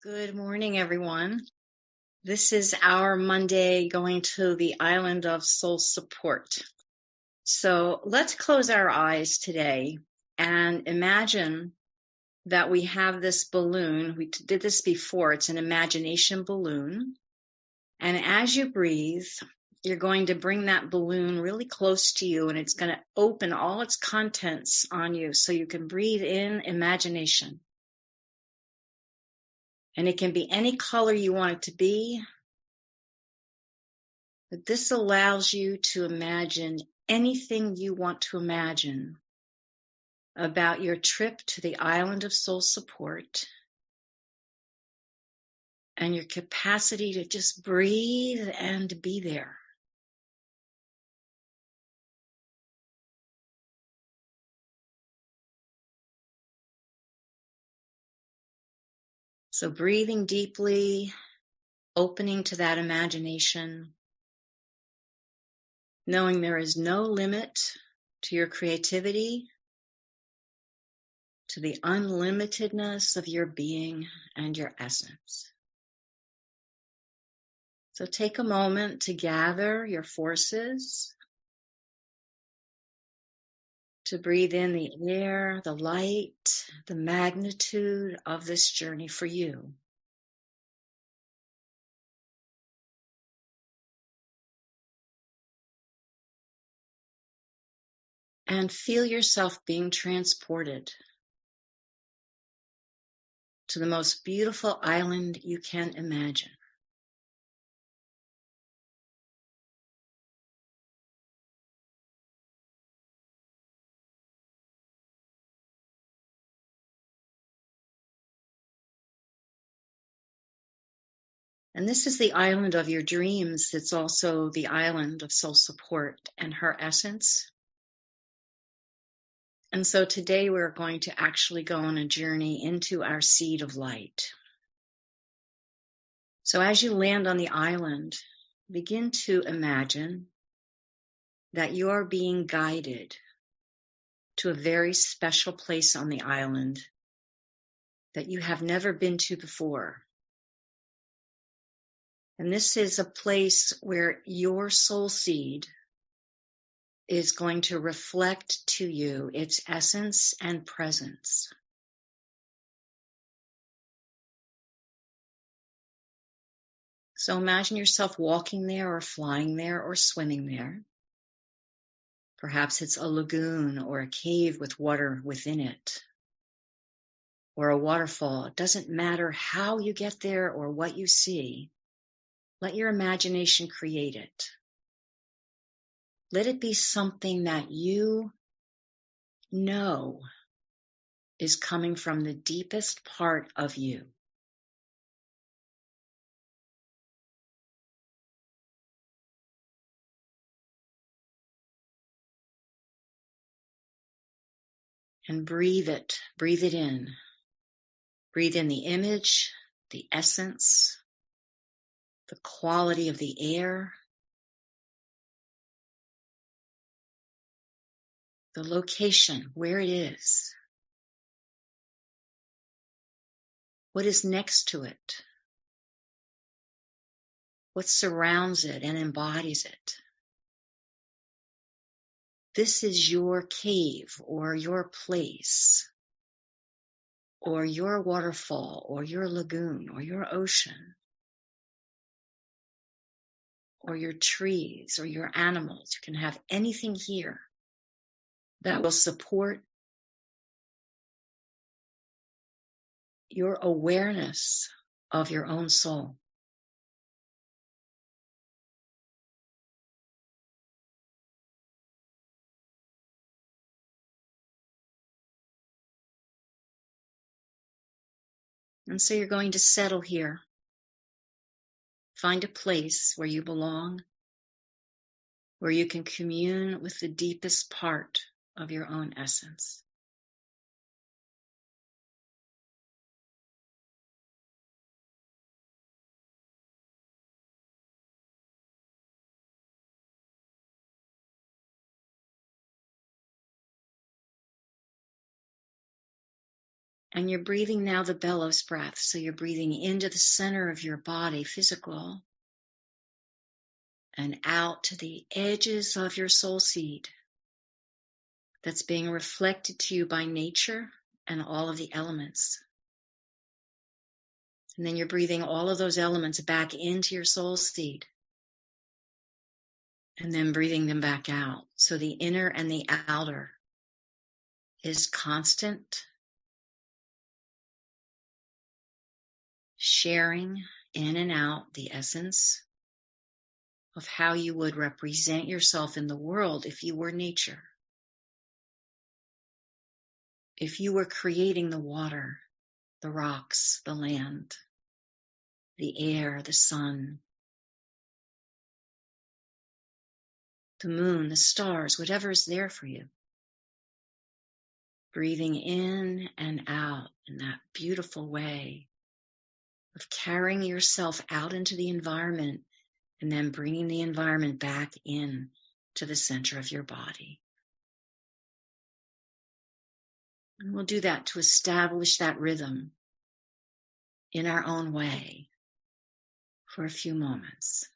Good morning, everyone. This is our Monday going to the island of soul support. So let's close our eyes today and imagine that we have this balloon. We did this before. It's an imagination balloon. And as you breathe, you're going to bring that balloon really close to you, and it's going to open all its contents on you so you can breathe in imagination. And it can be any color you want it to be. But this allows you to imagine anything you want to imagine about your trip to the island of soul support and your capacity to just breathe and be there. So breathing deeply, opening to that imagination, knowing there is no limit to your creativity, to the unlimitedness of your being and your essence. So take a moment to gather your forces, to breathe in the air, the light, the magnitude of this journey for you. And feel yourself being transported to the most beautiful island you can imagine. And this is the island of your dreams. It's also the island of soul support and her essence. And so today we're going to actually go on a journey into our seed of light. So as you land on the island, begin to imagine that you're being guided to a very special place on the island that you have never been to before. And this is a place where your soul seed is going to reflect to you its essence and presence. So imagine yourself walking there or flying there or swimming there. Perhaps it's a lagoon or a cave with water within it, or a waterfall. It doesn't matter how you get there or what you see. Let your imagination create it. Let it be something that you know is coming from the deepest part of you. And breathe it in. Breathe in the image, the essence, the quality of the air, the location, where it is, what is next to it, what surrounds it and embodies it. This is your cave or your place or your waterfall or your lagoon or your ocean or your trees or your animals. You can have anything here that will support your awareness of your own soul. And so you're going to settle here. Find a place where you belong, where you can commune with the deepest part of your own essence. And you're breathing now the bellows breath. So you're breathing into the center of your body, physical, and out to the edges of your soul seed that's being reflected to you by nature and all of the elements. And then you're breathing all of those elements back into your soul seed and then breathing them back out. So the inner and the outer is constant, sharing in and out the essence of how you would represent yourself in the world if you were nature. If you were creating the water, the rocks, the land, the air, the sun, the moon, the stars, whatever is there for you. Breathing in and out in that beautiful way of carrying yourself out into the environment and then bringing the environment back in to the center of your body. And we'll do that to establish that rhythm in our own way for a few moments.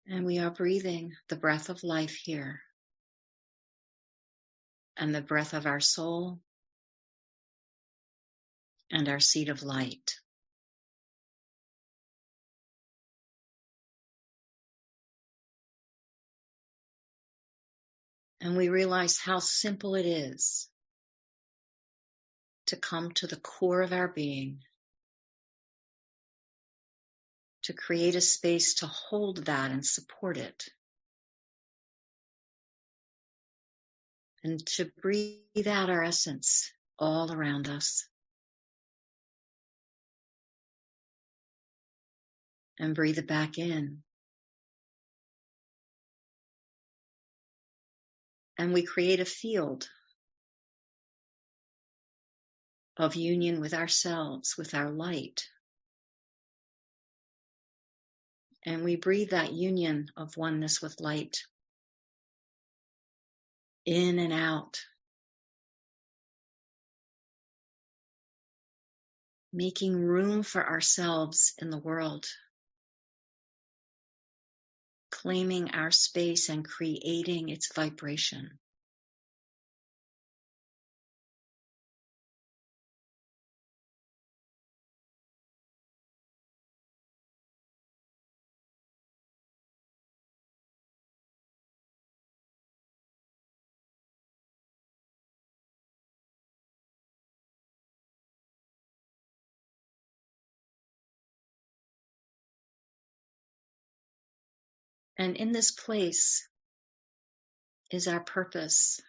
And we are breathing the breath of life here and the breath of our soul and our seed of light. And we realize how simple it is to come to the core of our being, to create a space to hold that and support it, and to breathe out our essence all around us, and breathe it back in. And we create a field of union with ourselves, with our light. And we breathe that union of oneness with light in and out, making room for ourselves in the world, claiming our space and creating its vibration. And in this place is our purpose,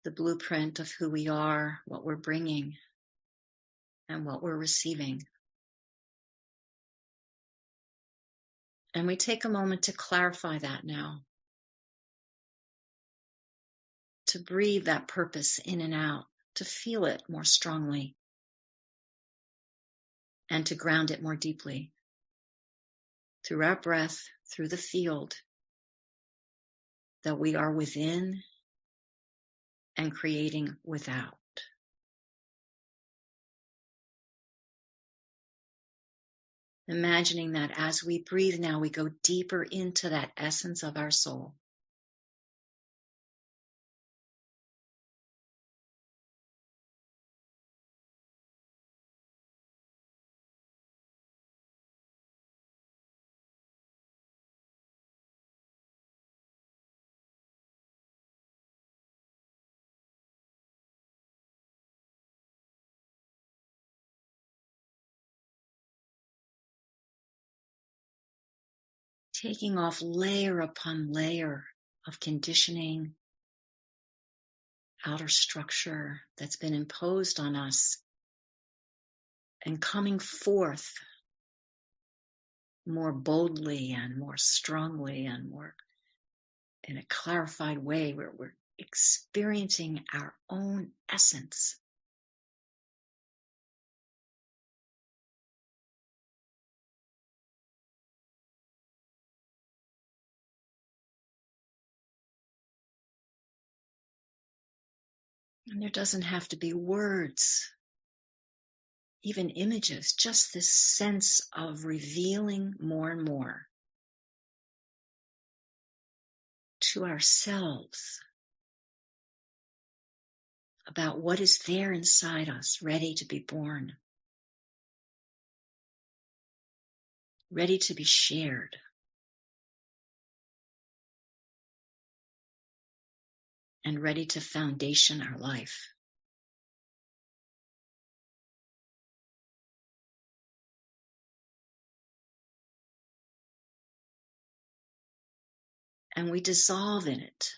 the blueprint of who we are, what we're bringing, and what we're receiving. And we take a moment to clarify that now, to breathe that purpose in and out, to feel it more strongly, and to ground it more deeply through our breath, through the field that we are within and creating without. Imagining that as we breathe now, we go deeper into that essence of our soul. Taking off layer upon layer of conditioning, outer structure that's been imposed on us, and coming forth more boldly and more strongly and more in a clarified way where we're experiencing our own essence. And there doesn't have to be words, even images, just this sense of revealing more and more to ourselves about what is there inside us, ready to be born, ready to be shared. And ready to foundation our life. And we dissolve in it.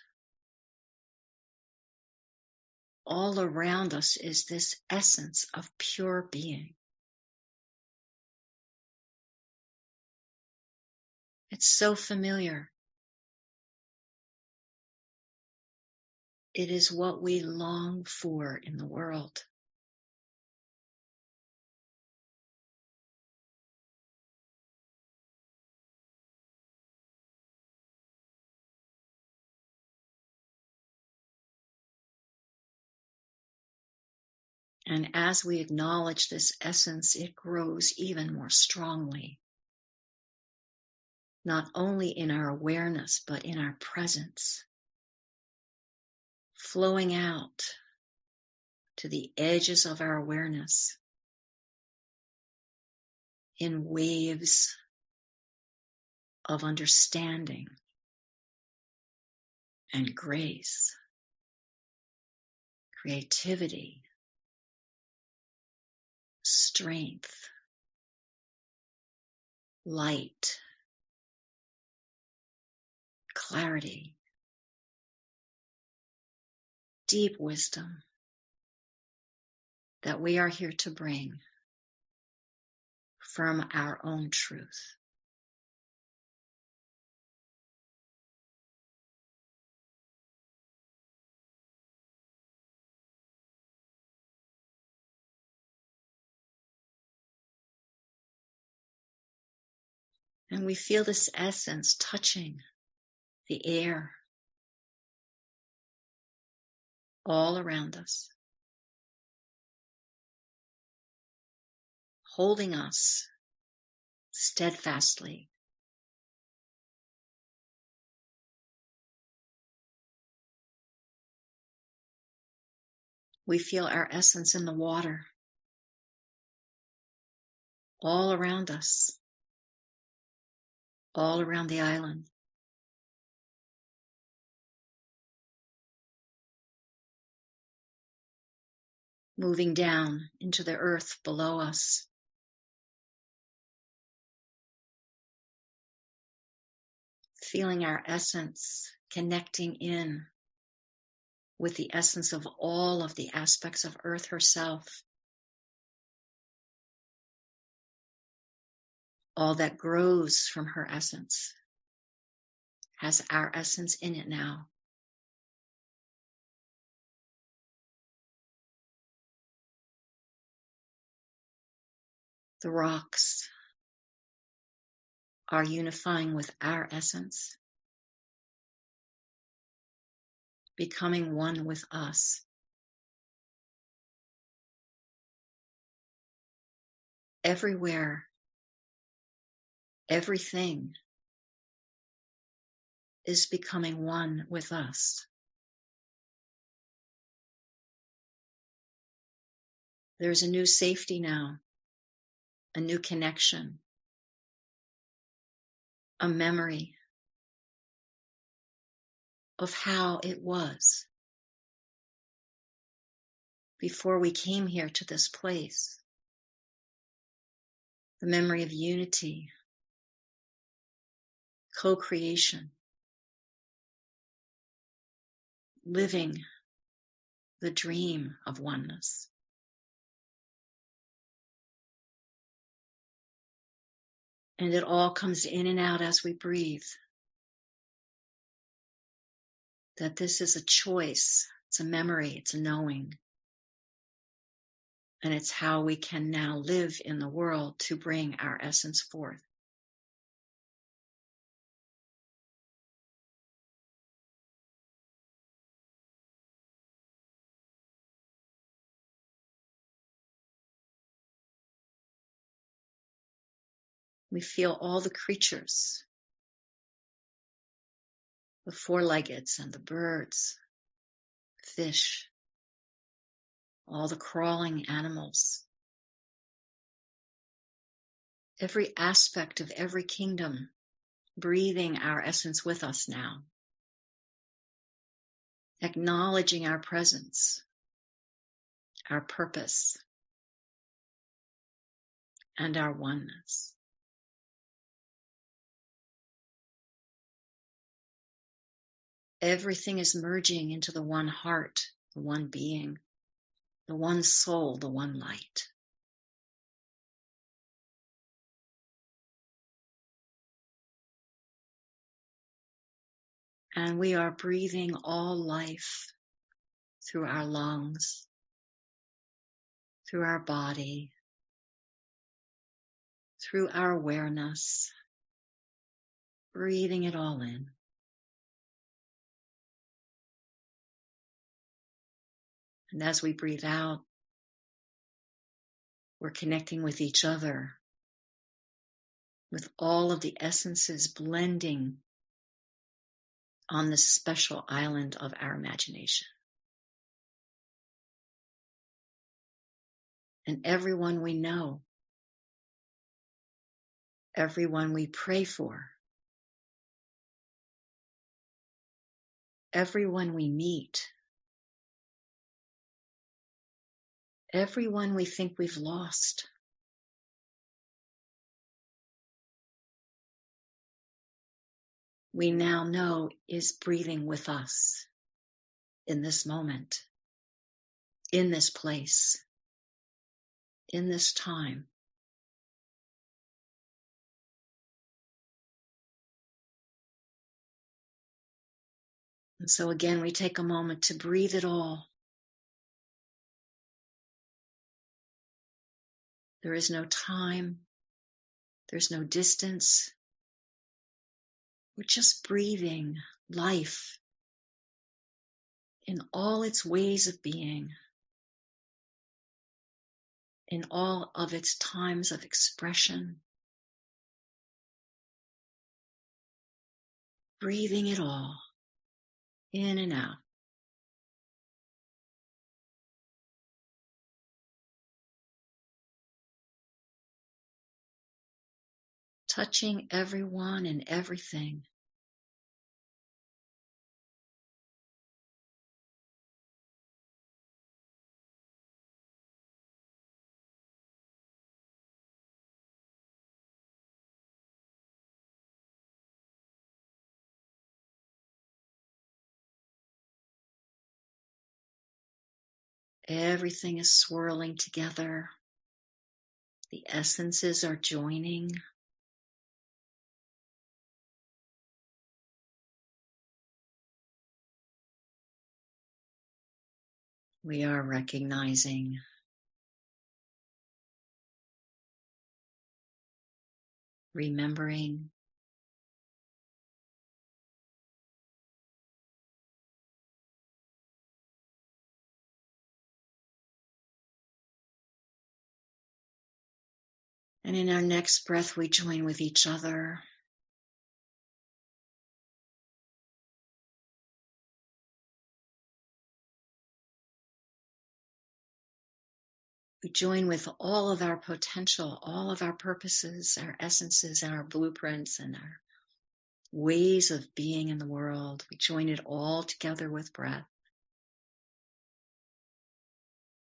All around us is this essence of pure being. It's so familiar. It is what we long for in the world. And as we acknowledge this essence, it grows even more strongly, not only in our awareness, but in our presence, flowing out to the edges of our awareness in waves of understanding and grace, creativity, strength, light, clarity, deep wisdom that we are here to bring from our own truth. And we feel this essence touching the air all around us, holding us steadfastly. We feel our essence in the water all around us, all around the island. Moving down into the earth below us. Feeling our essence connecting in with the essence of all of the aspects of Earth herself. All that grows from her essence has our essence in it now. The rocks are unifying with our essence, becoming one with us. Everywhere Everything is becoming one with us. There's a new safety now, a new connection, a memory of how it was before we came here to this place. The memory of unity, co-creation, living the dream of oneness. And it all comes in and out as we breathe. That this is a choice, it's a memory, it's a knowing. And it's how we can now live in the world to bring our essence forth. We feel all the creatures, the four-leggeds and the birds, fish, all the crawling animals, every aspect of every kingdom breathing our essence with us now, acknowledging our presence, our purpose, and our oneness. Everything is merging into the one heart, the one being, the one soul, the one light. And we are breathing all life through our lungs, through our body, through our awareness, breathing it all in. And as we breathe out, we're connecting with each other, with all of the essences blending on this special island of our imagination. And everyone we know, everyone we pray for, everyone we meet, everyone we think we've lost, we now know is breathing with us in this moment, in this place, in this time. And so again, we take a moment to breathe it all. There is no time. There's no distance. We're just breathing life in all its ways of being, in all of its times of expression, breathing it all in and out. Touching everyone and everything. Everything is swirling together. The essences are joining. We are recognizing, remembering, And in our next breath, we join with each other. We join with all of our potential, all of our purposes, our essences, and our blueprints, and our ways of being in the world. We join it all together with breath,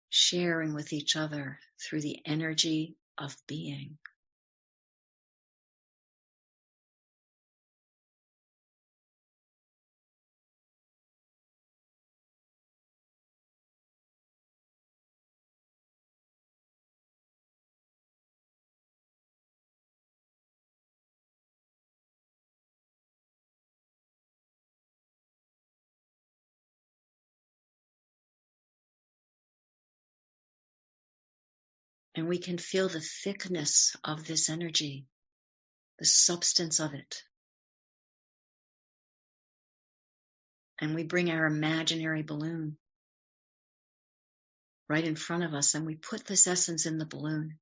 sharing with each other through the energy of being. And we can feel the thickness of this energy, the substance of it. And we bring our imaginary balloon right in front of us, and we put this essence in the balloon.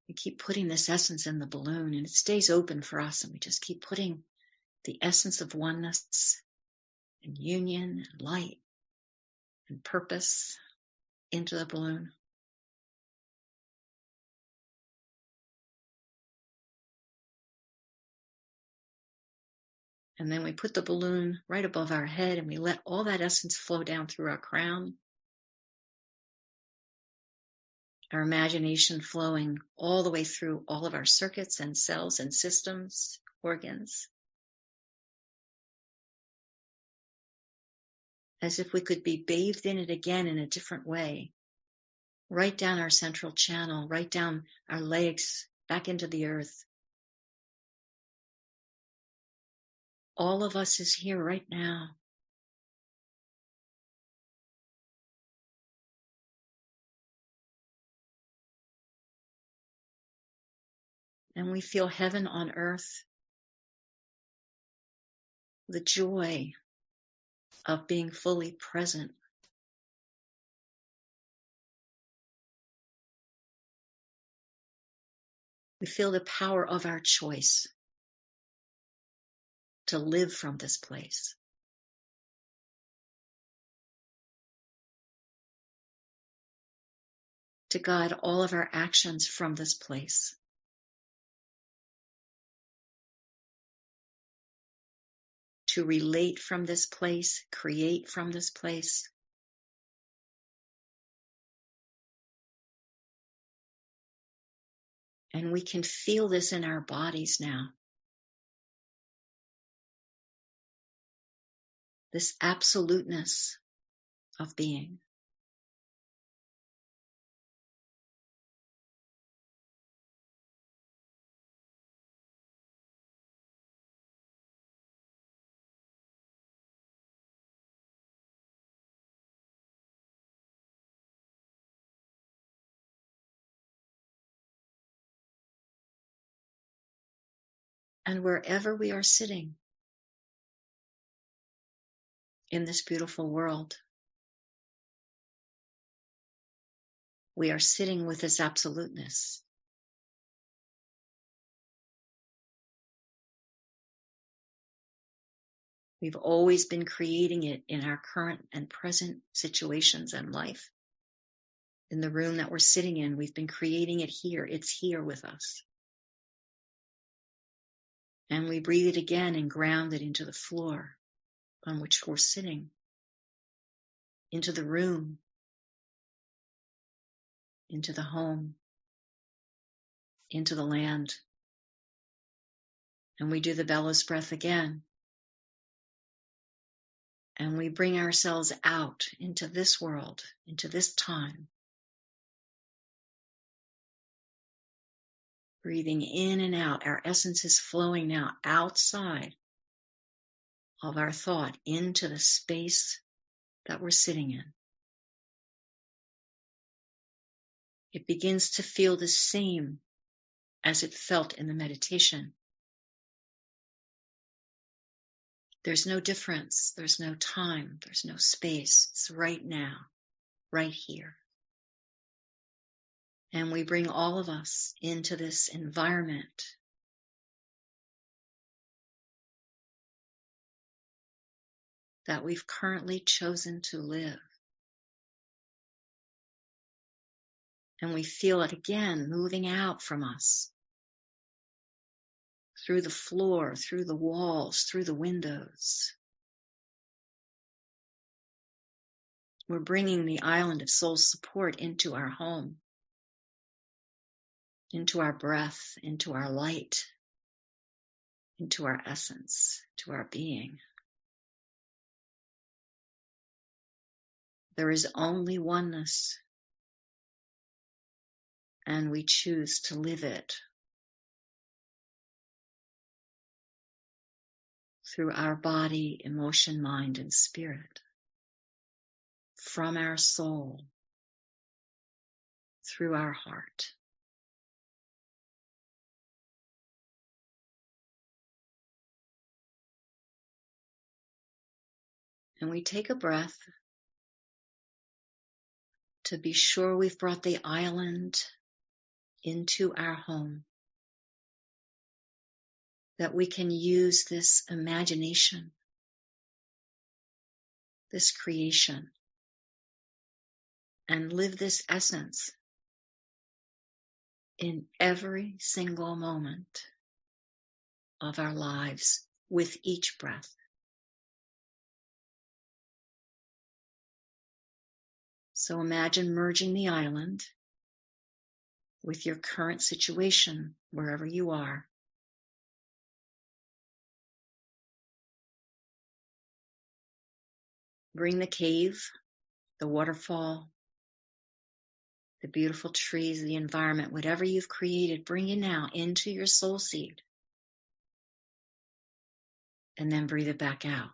We keep putting this essence in the balloon, and it stays open for us, and we just keep putting the essence of oneness and union and light and purpose into the balloon. And then we put the balloon right above our head, and we let all that essence flow down through our crown, our imagination flowing all the way through all of our circuits and cells and systems, organs, as if we could be bathed in it again in a different way, right down our central channel, right down our legs, back into the earth. All of us is here right now. And we feel heaven on earth, the joy of being fully present. We feel the power of our choice to live from this place. To guide all of our actions from this place. To relate from this place, create from this place. And we can feel this in our bodies now. This absoluteness of being. And wherever we are sitting in this beautiful world, we are sitting with this absoluteness. We've always been creating it in our current and present situations and life. In the room that we're sitting in, we've been creating it here. It's here with us. And we breathe it again and ground it into the floor on which we're sitting, into the room, into the home, into the land. And we do the bellows breath again. And we bring ourselves out into this world, into this time. Breathing in and out. Our essence is flowing now outside of our thought into the space that we're sitting in. It begins to feel the same as it felt in the meditation. There's no difference. There's no time. There's no space. It's right now, right here. And we bring all of us into this environment that we've currently chosen to live. And we feel it again moving out from us, through the floor, through the walls, through the windows. We're bringing the island of soul support into our home, into our breath, into our light, into our essence, to our being. There is only oneness, and we choose to live it through our body, emotion, mind, and spirit, from our soul, through our heart. And we take a breath to be sure we've brought the island into our home, that we can use this imagination, this creation, and live this essence in every single moment of our lives with each breath. So imagine merging the island with your current situation, wherever you are. Bring the cave, the waterfall, the beautiful trees, the environment, whatever you've created, bring it now into your soul seed. And then breathe it back out.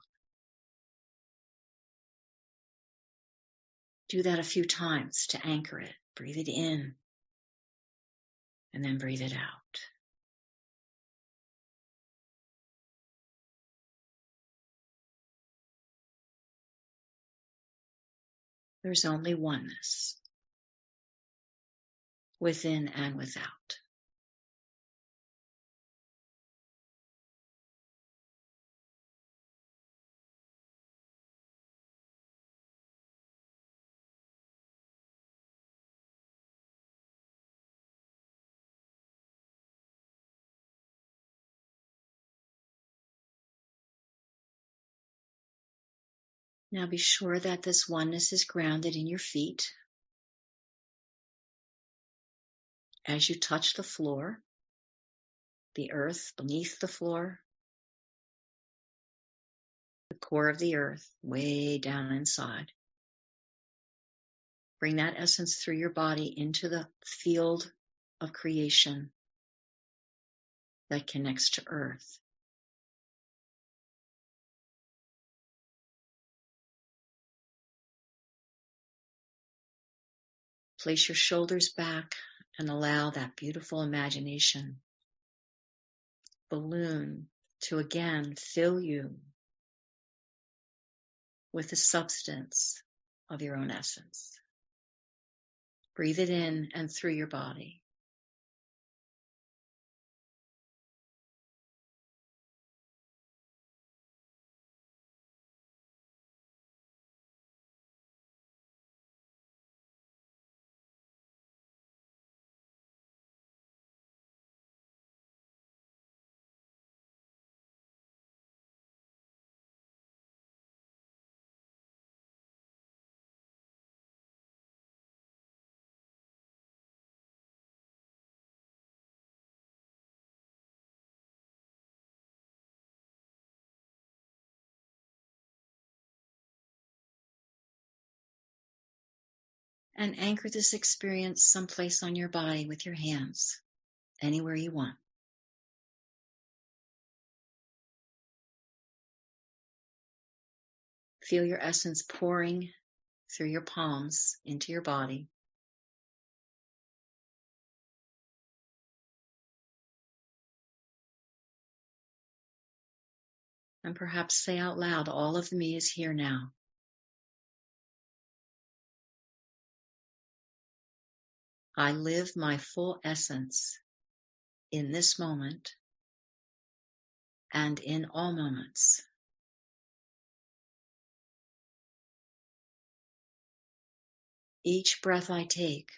Do that a few times to anchor it. Breathe it in and then breathe it out. There's only oneness, within and without. Now be sure that this oneness is grounded in your feet. As you touch the floor, the earth beneath the floor, the core of the earth, way down inside. Bring that essence through your body into the field of creation that connects to earth. Place your shoulders back and allow that beautiful imagination balloon to again fill you with the substance of your own essence. Breathe it in and through your body. And anchor this experience someplace on your body with your hands, anywhere you want. Feel your essence pouring through your palms into your body. And perhaps say out loud, all of me is here now. I live my full essence in this moment and in all moments. Each breath I take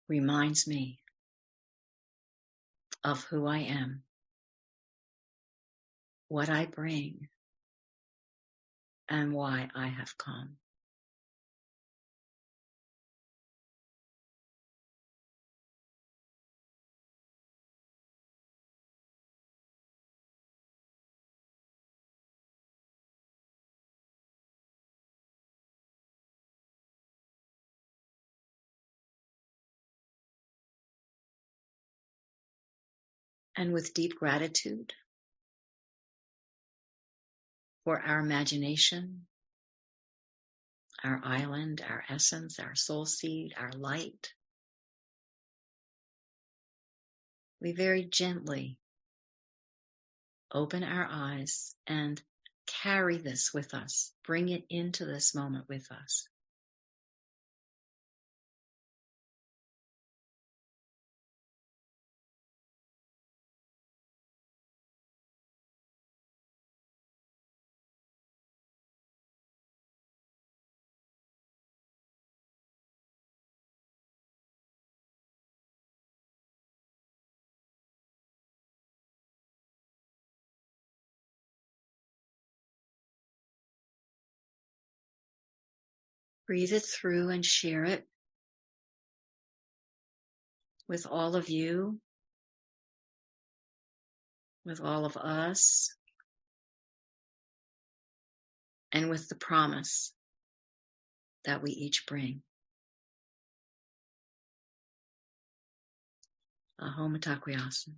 reminds me of who I am, what I bring, and why I have come. And with deep gratitude for our imagination, our island, our essence, our soul seed, our light, we very gently open our eyes and carry this with us, bring it into this moment with us. Breathe it through and share it with all of you, with all of us, and with the promise that we each bring. Ahom Mitakuye Oyasin.